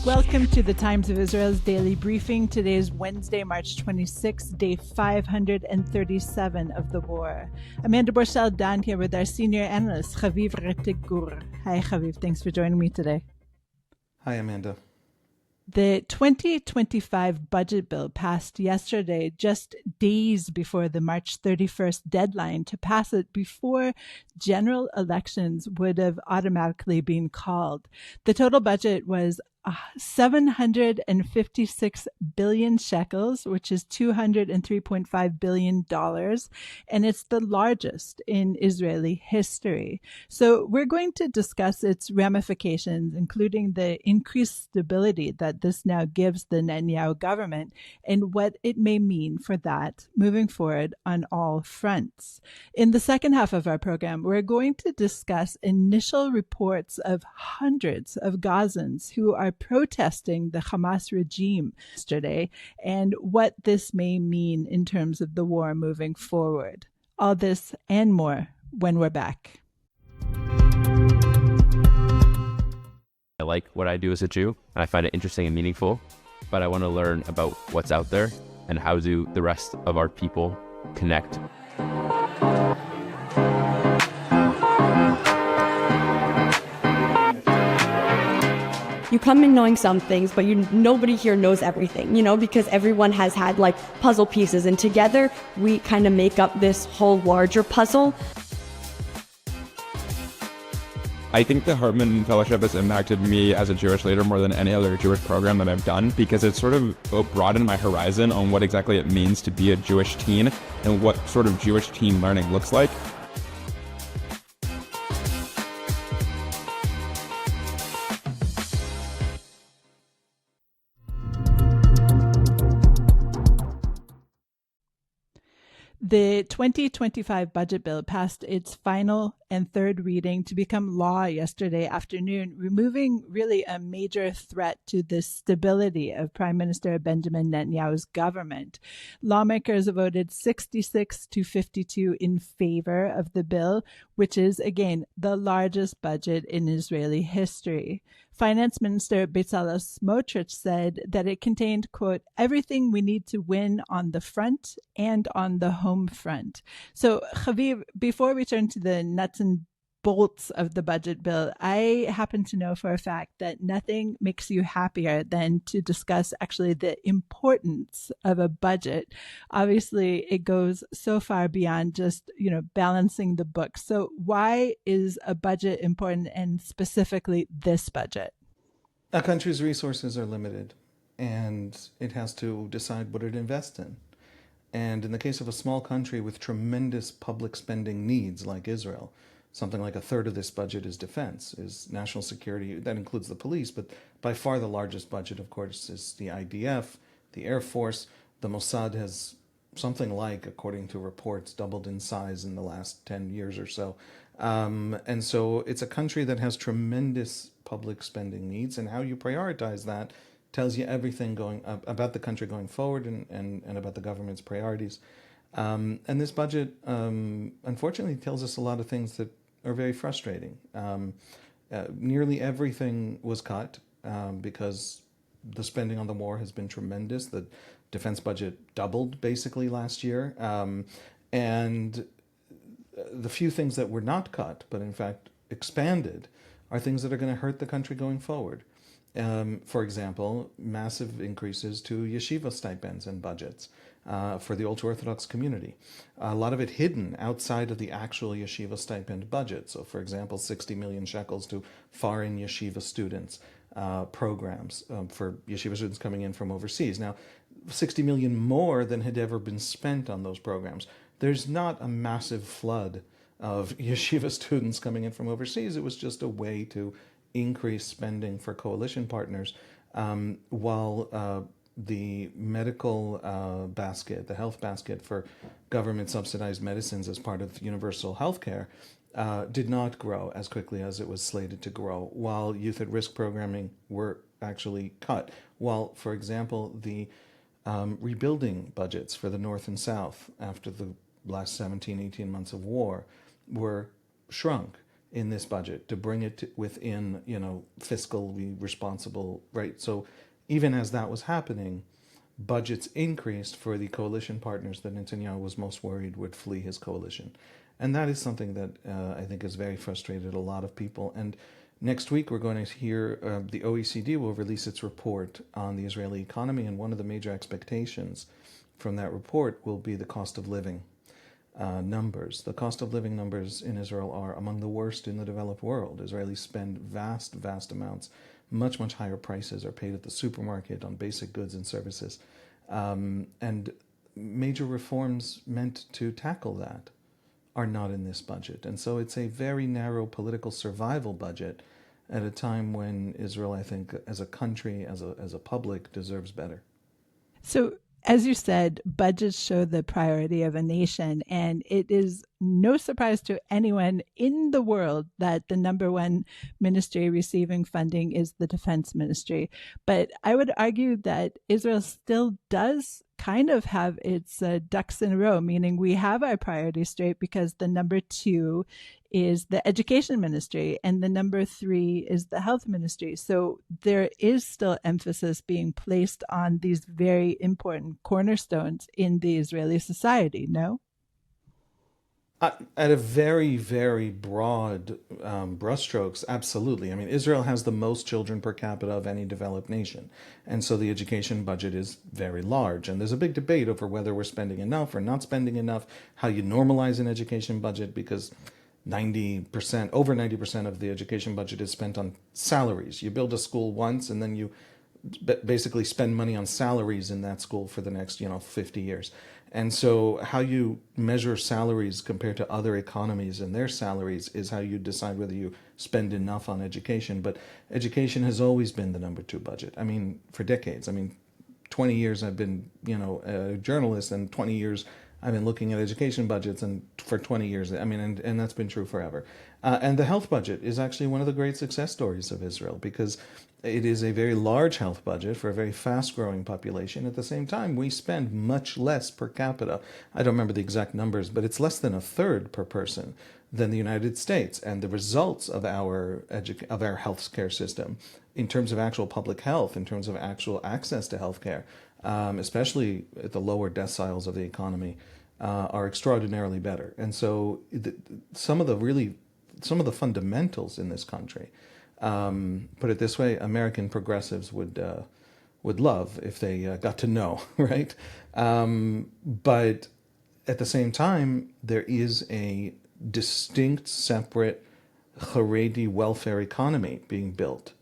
Welcome to the Times of Israel's daily briefing. Today is Wednesday, March 26, day 537 of the war. Amanda Borschel-Dan here with our senior analyst, Haviv Rettig Gur. Hi, Haviv. Thanks for joining me today. Hi, Amanda. The 2025 budget bill passed yesterday, just days before the March 31st deadline to pass it before general elections would have automatically been called. The total budget was 756 billion shekels, which is $203.5 billion, and it's the largest in Israeli history. So we're going to discuss its ramifications, including the increased stability that this now gives the Netanyahu government and what it may mean for that moving forward on all fronts. In the second half of our program, we're going to discuss initial reports of hundreds of Gazans who are protesting the Hamas regime yesterday and what this may mean in terms of the war moving forward. All this and more when we're back. I like what I do as a Jew, and I find it interesting and meaningful, but I want to learn about what's out there and how do the rest of our people connect. You come in knowing some things, but nobody here knows everything, because everyone has had like puzzle pieces, and together we kind of make up this whole larger puzzle. I think the Hartman Fellowship has impacted me as a Jewish leader more than any other Jewish program that I've done, because it sort of broadened my horizon on what exactly it means to be a Jewish teen and what sort of Jewish teen learning looks like. The 2025 budget bill passed its final and third reading to become law yesterday afternoon, removing really a major threat to the stability of Prime Minister Benjamin Netanyahu's government. Lawmakers voted 66-52 in favor of the bill, which is, again, the largest budget in Israeli history. Finance Minister Bezalel Smotrich said that it contained, quote, everything we need to win on the front and on the home front. So, Haviv, before we turn to the nuts and bolts of the budget bill, I happen to know for a fact that nothing makes you happier than to discuss actually the importance of a budget. Obviously, it goes so far beyond just, balancing the books. So why is a budget important, and specifically this budget? A country's resources are limited, and it has to decide what it invests in. And in the case of a small country with tremendous public spending needs like Israel, something like a third of this budget is defense, is national security. That includes the police, but by far the largest budget, of course, is the IDF, the Air Force. The Mossad has something like, according to reports, doubled in size in the last 10 years or so. And so it's a country that has tremendous public spending needs, and how you prioritize that tells you everything about the country going forward and about the government's priorities. And this budget, unfortunately, tells us a lot of things that are very frustrating. Nearly everything was cut because the spending on the war has been tremendous. The defense budget doubled basically last year. And the few things that were not cut, but in fact expanded, are things that are going to hurt the country going forward. For example, massive increases to yeshiva stipends and budgets for the ultra-Orthodox community. A lot of it hidden outside of the actual yeshiva stipend budget. So, for example, 60 million shekels to foreign yeshiva students programs for yeshiva students coming in from overseas. Now, 60 million more than had ever been spent on those programs. There's not a massive flood of yeshiva students coming in from overseas. It was just a way to increase spending for coalition partners, while the medical basket, the health basket for government subsidized medicines as part of universal health care did not grow as quickly as it was slated to grow, while youth at risk programming were actually cut, while, for example, the rebuilding budgets for the North and South after the last 17, 18 months of war were shrunk in this budget to bring it within, fiscally responsible, right? So even as that was happening, budgets increased for the coalition partners that Netanyahu was most worried would flee his coalition. And that is something that I think has very frustrated a lot of people. And next week, we're going to hear the OECD will release its report on the Israeli economy. And one of the major expectations from that report will be the cost of living numbers. The cost of living numbers in Israel are among the worst in the developed world. Israelis spend vast, vast amounts. Much, much higher prices are paid at the supermarket on basic goods and services. And major reforms meant to tackle that are not in this budget. And so it's a very narrow political survival budget at a time when Israel, I think, as a country, as a public, deserves better. So, as you said, budgets show the priority of a nation, and it is no surprise to anyone in the world that the number one ministry receiving funding is the defense ministry. But I would argue that Israel still does kind of have its ducks in a row, meaning we have our priorities straight because the number two is the education ministry and the number three is the health ministry. So there is still emphasis being placed on these very important cornerstones in the Israeli society, no? At a very, very broad brushstrokes, absolutely. I mean, Israel has the most children per capita of any developed nation. And so the education budget is very large. And there's a big debate over whether we're spending enough or not spending enough, how you normalize an education budget, because 90%, over 90% of the education budget is spent on salaries. You build a school once and then you basically spend money on salaries in that school for the next, 50 years. And so how you measure salaries compared to other economies and their salaries is how you decide whether you spend enough on education. But education has always been the number two budget. I mean, for decades. I mean, 20 years I've been, a journalist, and 20 years I've been looking at education budgets, and for 20 years, I mean, and that's been true forever. And the health budget is actually one of the great success stories of Israel, because it is a very large health budget for a very fast-growing population. At the same time, we spend much less per capita. I don't remember the exact numbers, but it's less than a third per person than the United States. And the results of our health care system, in terms of actual public health, in terms of actual access to health care, especially at the lower deciles of the economy, are extraordinarily better. And so some of the fundamentals in this country, put it this way, American progressives would love if they got to know, right? But at the same time, there is a distinct, separate Haredi welfare economy being built.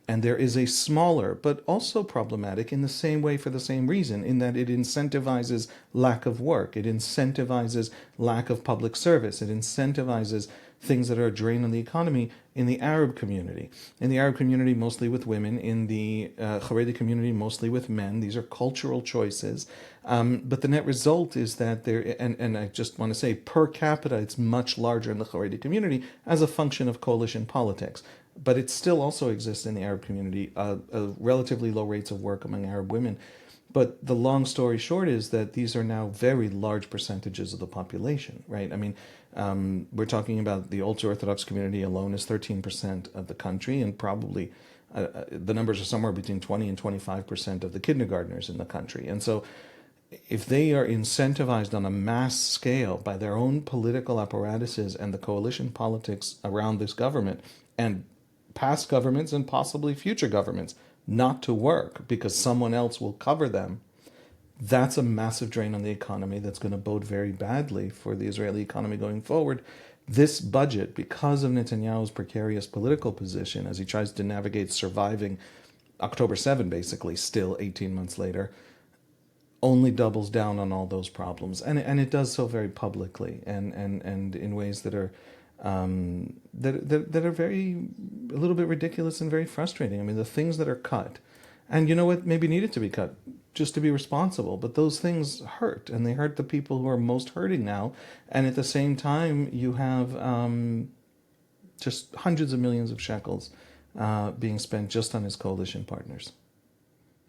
And there is a smaller, but also problematic in the same way for the same reason, in that it incentivizes lack of work. It incentivizes lack of public service. It incentivizes things that are a drain on the economy in the Arab community. In the Arab community, mostly with women. In the Haredi community, mostly with men. These are cultural choices. But the net result is that and I just want to say, per capita, it's much larger in the Haredi community as a function of coalition politics. But it still also exists in the Arab community, relatively low rates of work among Arab women. But the long story short is that these are now very large percentages of the population, right? I mean, we're talking about the ultra-Orthodox community alone is 13% of the country, and probably the numbers are somewhere between 20 and 25% of the kindergartners in the country. And so if they are incentivized on a mass scale by their own political apparatuses and the coalition politics around this government, and past governments and possibly future governments, not to work because someone else will cover them, that's a massive drain on the economy that's going to bode very badly for the Israeli economy going forward. This budget, because of Netanyahu's precarious political position as he tries to navigate surviving October 7, basically, still 18 months later, only doubles down on all those problems. And it does so very publicly and in ways that are that are very, a little bit ridiculous and very frustrating. I mean, the things that are cut, and you know what, maybe needed to be cut just to be responsible, but those things hurt, and they hurt the people who are most hurting now. And at the same time, you have just hundreds of millions of shekels being spent just on his coalition partners.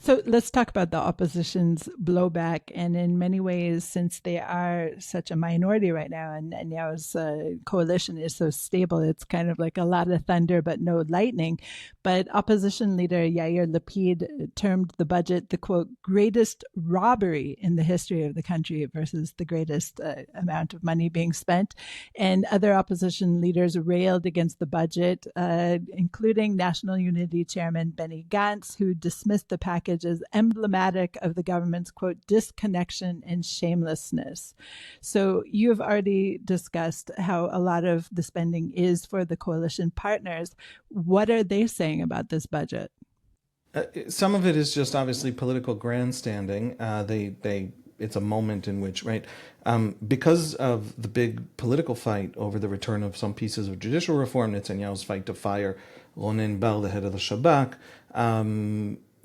So let's talk about the opposition's blowback. And in many ways, since they are such a minority right now and Netanyahu's coalition is so stable, it's kind of like a lot of thunder but no lightning. But opposition leader Yair Lapid termed the budget the, quote, greatest robbery in the history of the country versus the greatest amount of money being spent. And other opposition leaders railed against the budget, including National Unity Chairman Benny Gantz, who dismissed the package as emblematic of the government's, quote, disconnection and shamelessness. So you have already discussed how a lot of the spending is for the coalition partners. What are they saying about this budget? Some of it is just obviously political grandstanding. It's a moment in which, right, because of the big political fight over the return of some pieces of judicial reform, Netanyahu's fight to fire Ronen Bar, the head of the Shabak,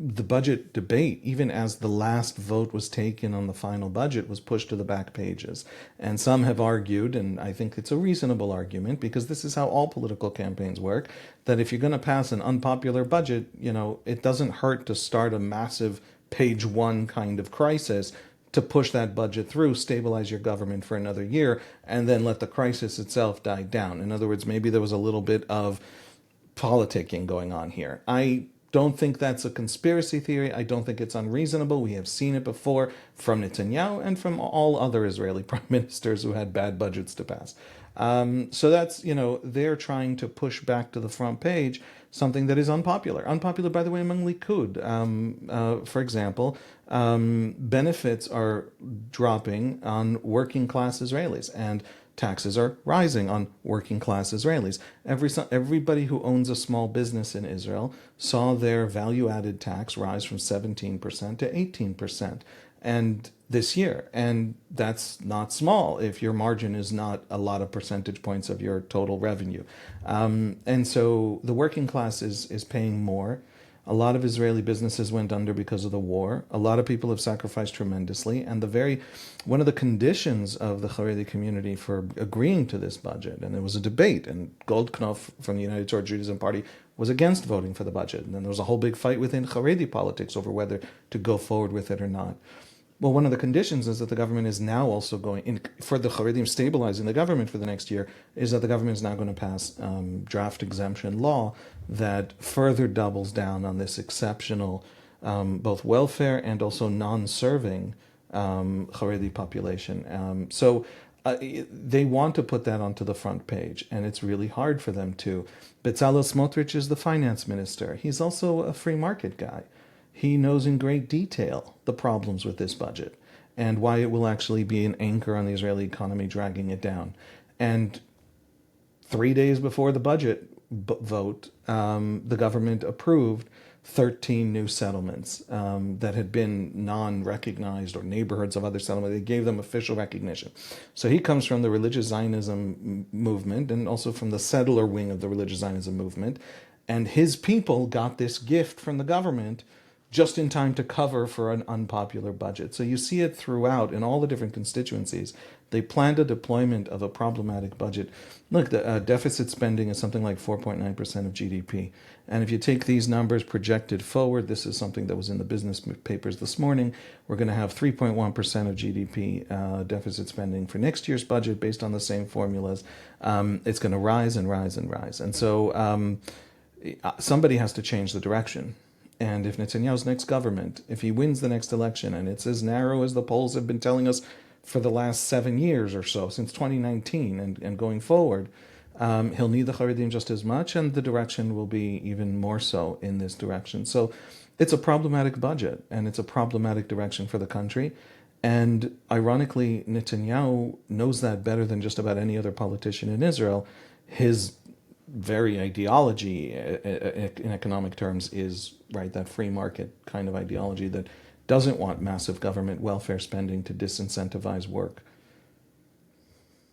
the budget debate, even as the last vote was taken on the final budget, was pushed to the back pages. And some have argued, and I think it's a reasonable argument, because this is how all political campaigns work, that if you're going to pass an unpopular budget, it doesn't hurt to start a massive page one kind of crisis to push that budget through, stabilize your government for another year, and then let the crisis itself die down. In other words, maybe there was a little bit of politicking going on here. I don't think that's a conspiracy theory. I don't think it's unreasonable. We have seen it before from Netanyahu and from all other Israeli prime ministers who had bad budgets to pass. So that's, they're trying to push back to the front page something that is unpopular. Unpopular, by the way, among Likud. For example, benefits are dropping on working class Israelis, and taxes are rising on working class Israelis. Everybody who owns a small business in Israel saw their value-added tax rise from 17% to 18%. And this year, and that's not small if your margin is not a lot of percentage points of your total revenue. And so the working class is paying more. A lot of Israeli businesses went under because of the war. A lot of people have sacrificed tremendously. And one of the conditions of the Haredi community for agreeing to this budget, and there was a debate, and Goldknopf from the United Torah Judaism Party was against voting for the budget. And then there was a whole big fight within Haredi politics over whether to go forward with it or not. Well, one of the conditions is that the government is now also for the Haredim stabilizing the government for the next year, is that the government is now going to pass draft exemption law that further doubles down on this exceptional both welfare and also non-serving Haredi population. So they want to put that onto the front page, and it's really hard for them to. Bezalel Smotrich is the finance minister. He's also a free market guy. He knows in great detail the problems with this budget and why it will actually be an anchor on the Israeli economy, dragging it down. And 3 days before the budget vote, the government approved 13 new settlements that had been non-recognized or neighborhoods of other settlements. They gave them official recognition. So he comes from the religious Zionism movement and also from the settler wing of the religious Zionism movement. And his people got this gift from the government just in time to cover for an unpopular budget. So you see it throughout in all the different constituencies. They planned a deployment of a problematic budget. Look, the deficit spending is something like 4.9% of GDP. And if you take these numbers projected forward, this is something that was in the business papers this morning, we're going to have 3.1% of GDP deficit spending for next year's budget based on the same formulas. It's going to rise and rise and rise. And so somebody has to change the direction. And if Netanyahu's next government, if he wins the next election, and it's as narrow as the polls have been telling us for the last 7 years or so, since 2019 and going forward, he'll need the Haredim just as much, and the direction will be even more so in this direction. So it's a problematic budget, and it's a problematic direction for the country. And ironically, Netanyahu knows that better than just about any other politician in Israel. His very ideology in economic terms is, right, that free market kind of ideology that doesn't want massive government welfare spending to disincentivize work.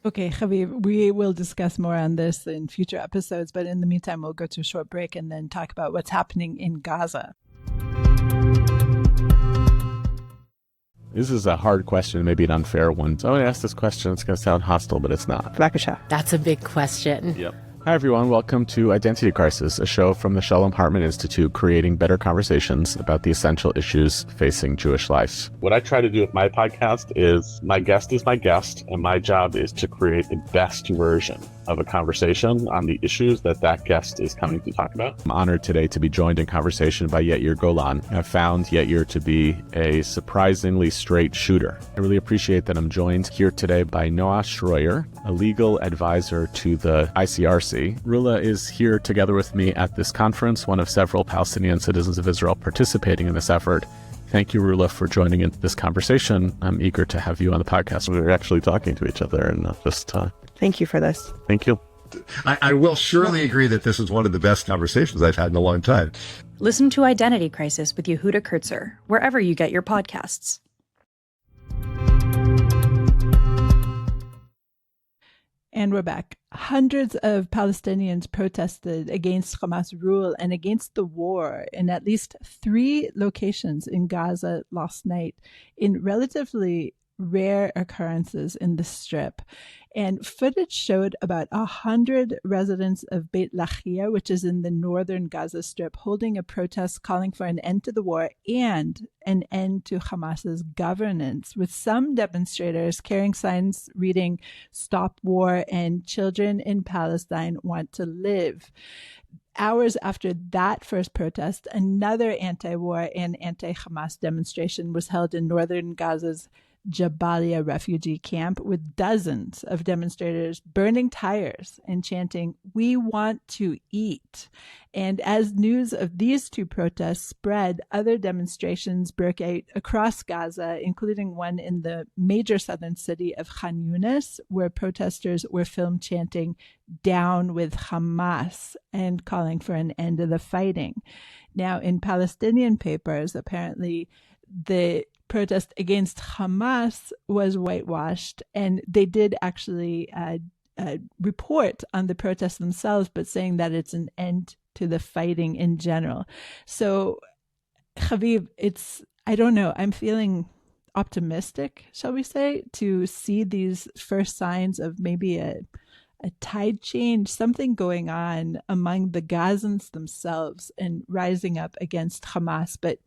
Okay, Haviv, we will discuss more on this in future episodes, but in the meantime, we'll go to a short break and then talk about what's happening in Gaza. This is a hard question, maybe an unfair one. So I'm going to ask this question. It's going to sound hostile, but it's not. That's a big question. Yep. Hi, everyone. Welcome to Identity Crisis, a show from the Hartman Institute creating better conversations about the essential issues facing Jewish life. What I try to do with my podcast is my guest is my guest, and my job is to create the best version of a conversation on the issues that guest is coming to talk about. I'm honored today to be joined in conversation by Yair Golan. I've found Yair to be a surprisingly straight shooter. I really appreciate that I'm joined here today by Noah Schroyer, a legal advisor to the ICRC. Rula is here together with me at this conference, one of several Palestinian citizens of Israel participating in this effort. Thank you, Rula, for joining in this conversation. I'm eager to have you on the podcast. We're actually talking to each other and not just... Thank you for this. Thank you. I will surely agree that this is one of the best conversations I've had in a long time. Listen to Identity Crisis with Yehuda Kurtzer, wherever you get your podcasts. And we're back. Hundreds of Palestinians protested against Hamas rule and against the war in at least 3 locations in Gaza last night, in relatively rare occurrences in the Strip. And footage showed about 100 residents of Beit Lahia, which is in the northern Gaza Strip, holding a protest calling for an end to the war and an end to Hamas's governance, with some demonstrators carrying signs reading "Stop War" and "Children in Palestine want to live." Hours after that first protest, another anti-war and anti-Hamas demonstration was held in northern Gaza's Jabalia refugee camp, with dozens of demonstrators burning tires and chanting, "We want to eat." And as news of these 2 protests spread, other demonstrations broke out across Gaza, including one in the major southern city of Khan Yunis, where protesters were filmed chanting, "Down with Hamas," and calling for an end to the fighting. Now, in Palestinian papers, apparently the protest against Hamas was whitewashed, and they did actually report on the protests themselves, but saying that it's an end to the fighting in general. So, Haviv, I don't know, I'm feeling optimistic, shall we say, to see these first signs of maybe a tide change, something going on among the Gazans themselves and rising up against Hamas. But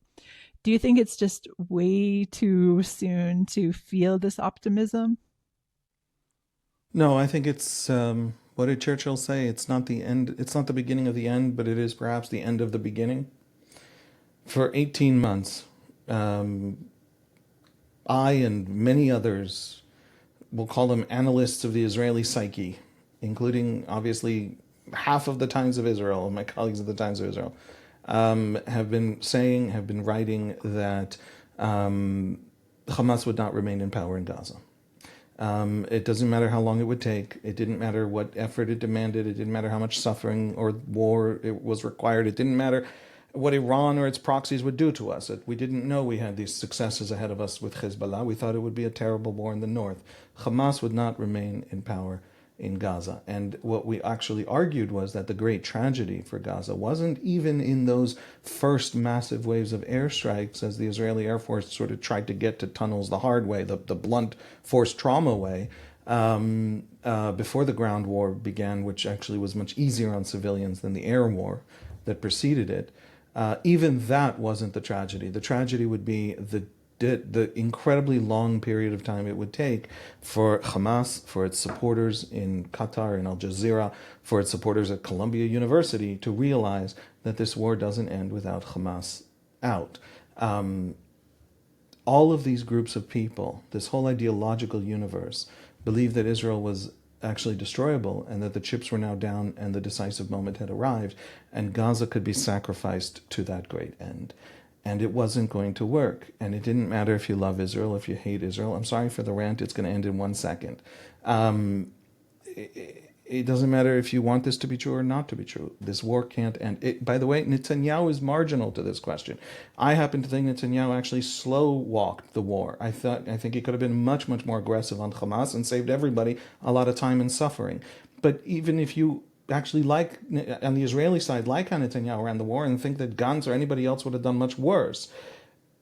do you think it's just way too soon to feel this optimism? No, I think it's, what did Churchill say? It's not the end. It's not the beginning of the end, but it is perhaps the end of the beginning. For 18 months, I and many others, we'll call them analysts of the Israeli psyche, including obviously half of the Times of Israel, my colleagues at the Times of Israel, have been writing that Hamas would not remain in power in Gaza. It doesn't matter how long it would take. It didn't matter what effort it demanded. It didn't matter how much suffering or war it was required. It didn't matter what Iran or its proxies would do to us. We didn't know we had these successes ahead of us with Hezbollah. We thought it would be a terrible war in the north. Hamas would not remain in power in Gaza. And what we actually argued was that the great tragedy for Gaza wasn't even in those first massive waves of airstrikes as the Israeli Air Force sort of tried to get to tunnels the hard way, the blunt force trauma way, before the ground war began, which actually was much easier on civilians than the air war that preceded it. Even that wasn't the tragedy. The tragedy would be the incredibly long period of time it would take for Hamas, for its supporters in Qatar and Al Jazeera, for its supporters at Columbia University to realize that this war doesn't end without Hamas out. All of these groups of people, this whole ideological universe, believed that Israel was actually destroyable and that the chips were now down and the decisive moment had arrived and Gaza could be sacrificed to that great end. And it wasn't going to work. And it didn't matter if you love Israel, if you hate Israel. I'm sorry for the rant. It's going to end in 1 second. It doesn't matter if you want this to be true or not to be true. This war can't end. By the way, Netanyahu is marginal to this question. I happen to think Netanyahu actually slow-walked the war. I think he could have been much, much more aggressive on Hamas and saved everybody a lot of time and suffering. But even if you actually like, on the Israeli side, like Netanyahu around the war and think that Gantz or anybody else would have done much worse,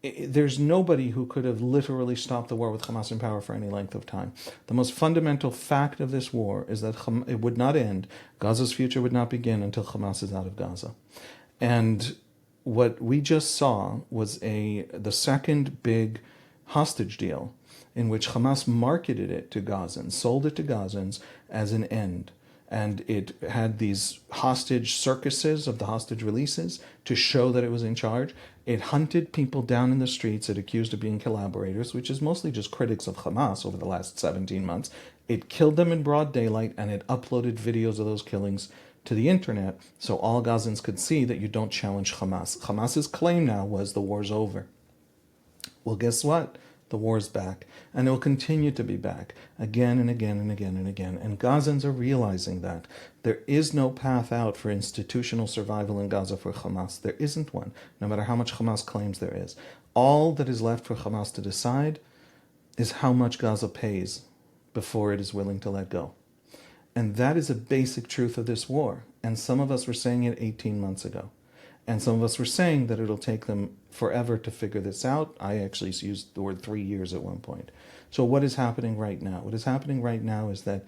there's nobody who could have literally stopped the war with Hamas in power for any length of time. The most fundamental fact of this war is that it would not end. Gaza's future would not begin until Hamas is out of Gaza. And what we just saw was the second big hostage deal in which Hamas marketed it to Gazans, sold it to Gazans as an end. And it had these hostage circuses of the hostage releases to show that it was in charge. It hunted people down in the streets it accused of being collaborators, which is mostly just critics of Hamas over the last 17 months. It killed them in broad daylight, and it uploaded videos of those killings to the internet so all Gazans could see that you don't challenge Hamas. Hamas's claim now was the war's over. Well, guess what? The war's back, and it will continue to be back again and again and again and again. And Gazans are realizing that there is no path out for institutional survival in Gaza for Hamas. There isn't one, no matter how much Hamas claims there is. All that is left for Hamas to decide is how much Gaza pays before it is willing to let go. And that is a basic truth of this war. And some of us were saying it 18 months ago. And some of us were saying that it'll take them forever to figure this out. I actually used the word 3 years at one point. So what is happening right now? What is happening right now is that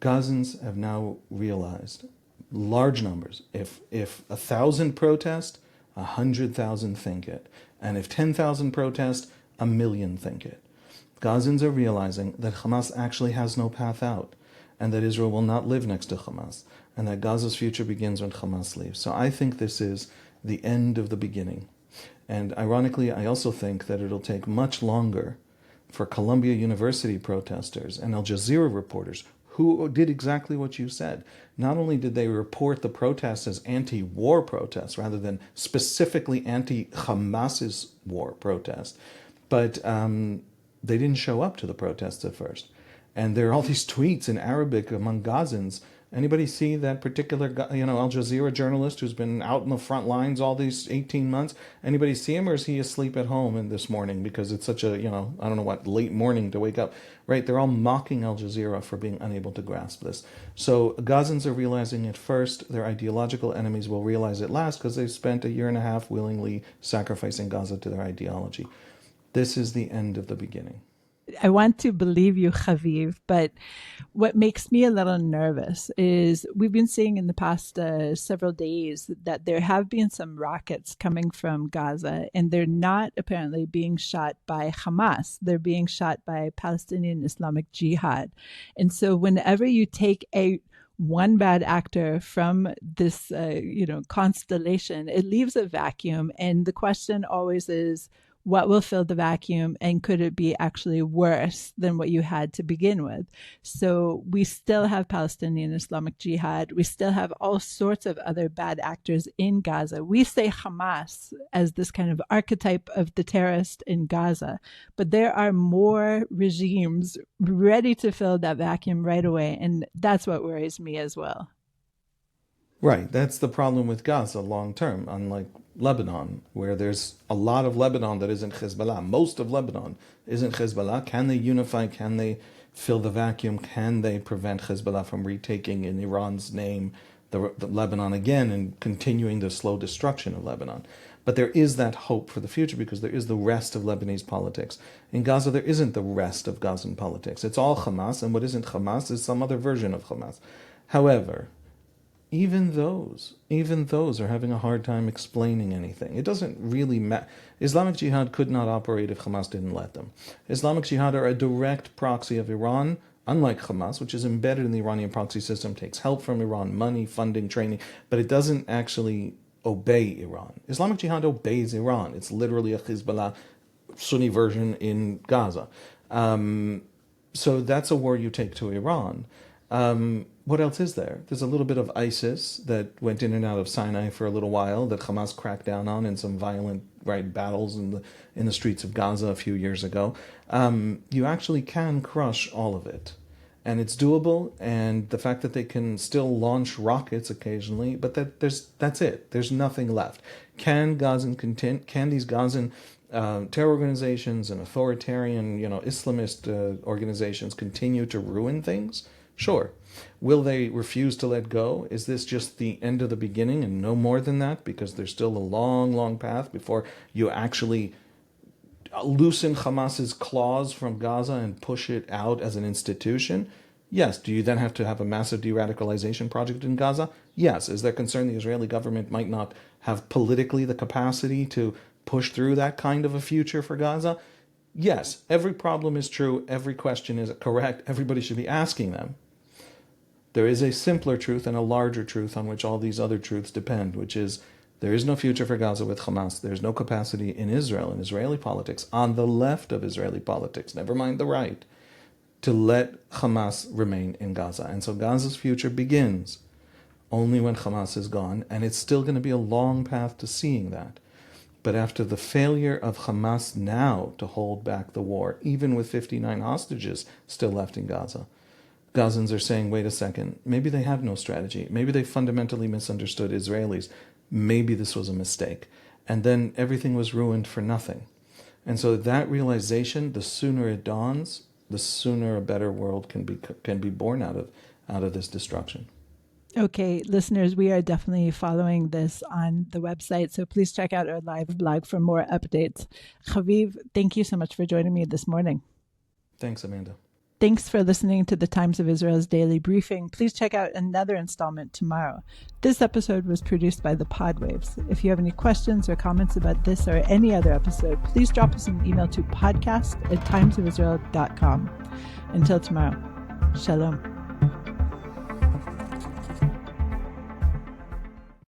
Gazans have now realized large numbers. If 1,000 protest, 100,000 think it. And if 10,000 protest, 1 million think it. Gazans are realizing that Hamas actually has no path out, and that Israel will not live next to Hamas, and that Gaza's future begins when Hamas leaves. So I think this is the end of the beginning. And ironically, I also think that it'll take much longer for Columbia University protesters and Al Jazeera reporters who did exactly what you said. Not only did they report the protests as anti-war protests rather than specifically anti-Hamas's war protest, but they didn't show up to the protests at first. And there are all these tweets in Arabic among Gazans. Anybody see that particular, Al Jazeera journalist who's been out in the front lines all these 18 months? Anybody see him, or is he asleep at home this morning because it's such a, I don't know what, late morning to wake up, right? They're all mocking Al Jazeera for being unable to grasp this. So Gazans are realizing it first. Their ideological enemies will realize it last because they've spent 1.5 years willingly sacrificing Gaza to their ideology. This is the end of the beginning. I want to believe you, Haviv, but what makes me a little nervous is we've been seeing in the past several days that there have been some rockets coming from Gaza, and they're not apparently being shot by Hamas. They're being shot by Palestinian Islamic Jihad. And so whenever you take one bad actor from this, constellation, it leaves a vacuum. And the question always is, what will fill the vacuum, and could it be actually worse than what you had to begin with? So we still have Palestinian Islamic Jihad. We still have all sorts of other bad actors in Gaza. We say Hamas as this kind of archetype of the terrorist in Gaza, but there are more regimes ready to fill that vacuum right away, and that's what worries me as well. Right, that's the problem with Gaza long term, unlike Lebanon, where there's a lot of Lebanon that isn't Hezbollah. Most of Lebanon isn't Hezbollah. Can they unify? Can they fill the vacuum? Can they prevent Hezbollah from retaking in Iran's name the Lebanon again and continuing the slow destruction of Lebanon? But there is that hope for the future because there is the rest of Lebanese politics. In Gaza, there isn't the rest of Gazan politics. It's all Hamas, and what isn't Hamas is some other version of Hamas. However, even those are having a hard time explaining anything. It doesn't really matter. Islamic Jihad could not operate if Hamas didn't let them. Islamic Jihad are a direct proxy of Iran, unlike Hamas, which is embedded in the Iranian proxy system, takes help from Iran, money, funding, training, but it doesn't actually obey Iran. Islamic Jihad obeys Iran. It's literally a Hezbollah Sunni version in Gaza. So that's a war you take to Iran. What else is there? There's a little bit of ISIS that went in and out of Sinai for a little while that Hamas cracked down on in some violent battles in the streets of Gaza a few years ago. You actually can crush all of it. And it's doable, and the fact that they can still launch rockets occasionally, but that's it. There's nothing left. Can these Gazan terror organizations and authoritarian, Islamist organizations continue to ruin things? Sure. Will they refuse to let go? Is this just the end of the beginning and no more than that? Because there's still a long, long path before you actually loosen Hamas's claws from Gaza and push it out as an institution? Yes. Do you then have to have a massive de-radicalization project in Gaza? Yes. Is there concern the Israeli government might not have politically the capacity to push through that kind of a future for Gaza? Yes. Every problem is true. Every question is correct. Everybody should be asking them. There is a simpler truth and a larger truth on which all these other truths depend, which is there is no future for Gaza with Hamas. There's no capacity in Israel, in Israeli politics, on the left of Israeli politics, never mind the right, to let Hamas remain in Gaza. And so Gaza's future begins only when Hamas is gone, and it's still going to be a long path to seeing that. But after the failure of Hamas now to hold back the war, even with 59 hostages still left in Gaza, Gazans are saying, wait a second, maybe they have no strategy. Maybe they fundamentally misunderstood Israelis. Maybe this was a mistake. And then everything was ruined for nothing. And so that realization, the sooner it dawns, the sooner a better world can be born out of this destruction. Okay, listeners, we are definitely following this on the website, so please check out our live blog for more updates. Haviv, thank you so much for joining me this morning. Thanks, Amanda. Thanks for listening to the Times of Israel's daily briefing. Please check out another installment tomorrow. This episode was produced by the Podwaves. If you have any questions or comments about this or any other episode, please drop us an email to podcast@timesofisrael.com. Until tomorrow, shalom.